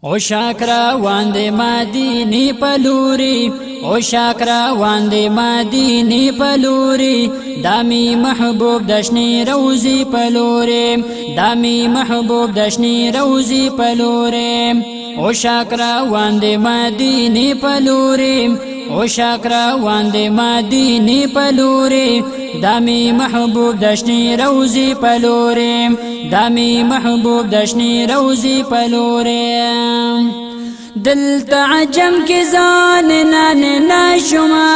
او شاکرا واندے مدینی پلوری او شاکرا واندے مدینی پلوری دامی محبوب دشنی روزی پلوری دامی محبوب دشنی روزی پلوری او شاکرا واندے مدینی پلوری او شاکرا واندے مدینی پلوری دامی محبوب دشنی روزی پلوری دامی محبوب دشنی روزی پلوری دل تعجم کی زان نان ناشما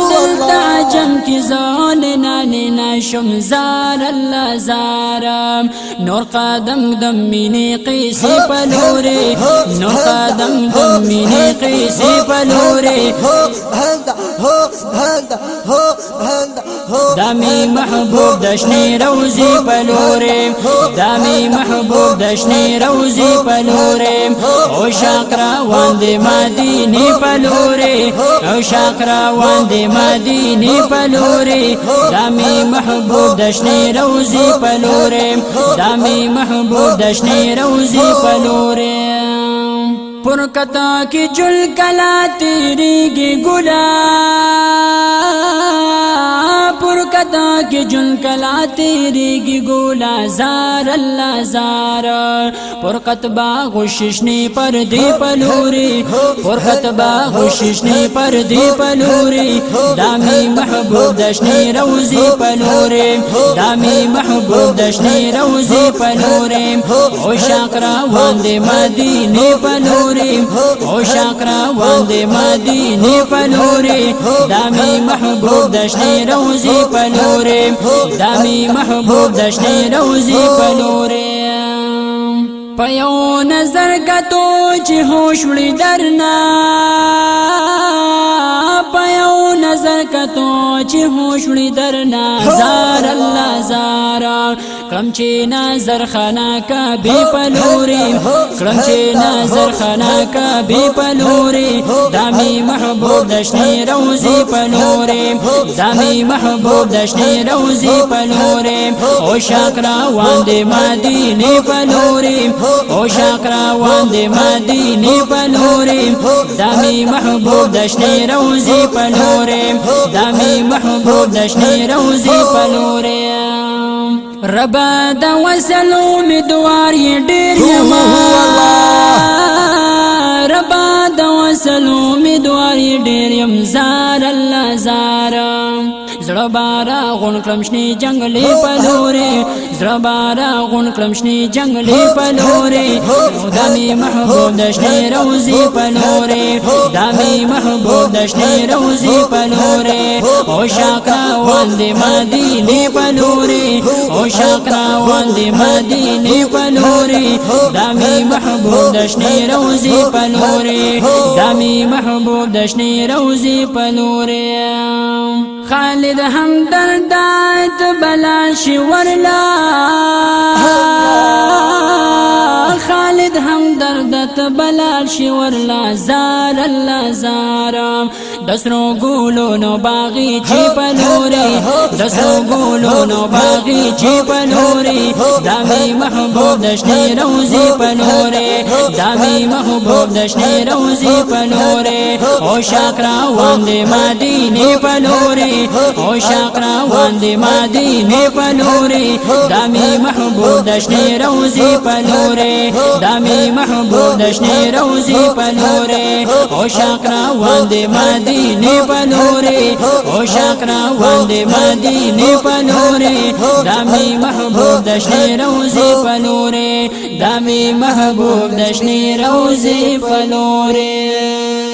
دل تعجم کی زان نان ناشم زار اللہ زارم نور قدم دم مینی قیسی پلوری نور قدم دم مینی قیسی پلوری دامی محبوب دشنی روزی پلوری دامی محبوب دشنی روزی پلوری او شاکرا واندے مدینی پلوری او شاکرا واندے مدینی پلوری دامی محبوب دشنی روزی پلوری دامی محبوب دشنی روزی پلوری پرکتا کی جل کلا تیری گی گلا پرکتا کی جل کلا تیری گی گولا زار اللہ زار پرکت باغ ششنی پر دی پلوری پرکت باغ ششنی پر دی پلوری دامی محبوب دشنی روزی پلوری دامی محبوب دشنی روزی پلوری او شاکرا واندے مدینی پلوری او شاکرا واندے مدینی پلوری دامی محبوب دشنی روزی پلوری دامی محبوب دشنی روزی پلوری پیو نظر کتو چی ہوش وڑی درنا پیو نظر کتو چی ہوش وڑی درنا زار اللہ زارا کرم چی نظر خانا کا بی پلوری کرم چی نظر خانا کا بی پلوری دامی محبوب دشنی روزی پلوری دامی محبوب دشنی روزی پلوری او شاکرا واندے مدینی پلوری او شاکرا واندے مدینی پلوری دامی محبوب دشنی روزی پلوری دامی محبوب دشنی روزی پلوری ربا دا وصل امیدوار یہ ڈیر یما ربا دا وصل امیدوار یہ ڈیر یم زار اللہ زارم زړه بارا غون کلمشنی جنگلی پلوری زړه بارا غون کلمشنی جنگلی پلوری دامی محبوب دشنی روزی پلوری دامی محبوب دشنی روزی پلوری او شاکرا واندے مدینی پلوری او شاکرا واندے مدینی پلوری دامی محبوب دشنی روزی پلوری دامی محبوب دشنی روزی پلوری خالد همدرد آیت بلاش ورلا خالد همدردت بلاش ورلا زار اللہ زارم دسرو گولو نو باغی چی پلوری دسرو گولو نو باغی چی پلوری دامی محبوب دشنی روزی پلوری دامی محبوب دشنی روزی پلوری او شاکرا واندے مدینی پلوری او شاکرا واندے مدینی پلوری دامی محبوب دشنی روزی پلوری دامی محبوب دشنی روزی پلوری او شاکرا واندے مدینی پلوری او شاکرا واندے مدینی پلوری دامی محبوب دشنی روزی پلوری دامی محبوب دشنی روزی پلوری